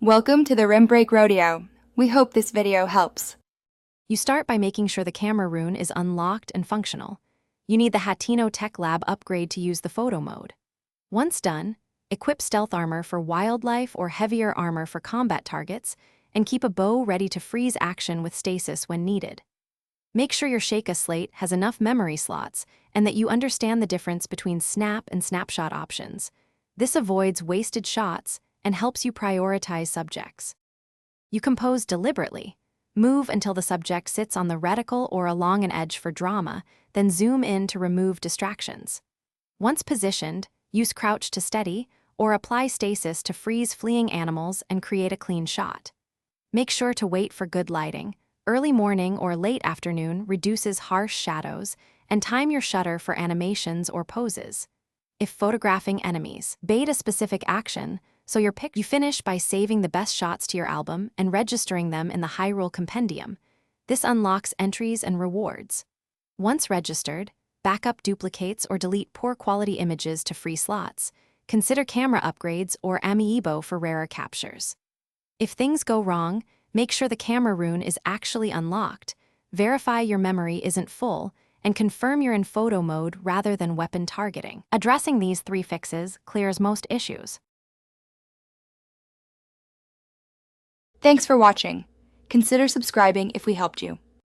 Welcome to the Rim Break Rodeo. We hope this video helps. You start by making sure the camera rune is unlocked and functional. You need the Hatino Tech Lab upgrade to use the photo mode. Once done, equip stealth armor for wildlife or heavier armor for combat targets, and keep a bow ready to freeze action with stasis when needed. Make sure your Sheikah slate has enough memory slots and that you understand the difference between snap and snapshot options. This avoids wasted shots and helps you prioritize subjects. You compose deliberately. Move until the subject sits on the reticle or along an edge for drama, then zoom in to remove distractions. Once positioned, use crouch to steady or apply stasis to freeze fleeing animals and create a clean shot. Make sure to wait for good lighting. Early morning or late afternoon reduces harsh shadows, and time your shutter for animations or poses. If photographing enemies, bait a specific action, so you finish by saving the best shots to your album and registering them in the Hyrule Compendium. This unlocks entries and rewards. Once registered, backup duplicates or delete poor quality images to free slots. Consider camera upgrades or amiibo for rarer captures. If things go wrong, make sure the camera rune is actually unlocked, verify your memory isn't full, and confirm you're in photo mode rather than weapon targeting. Addressing these 3 fixes clears most issues. Thanks for watching. Consider subscribing if we helped you.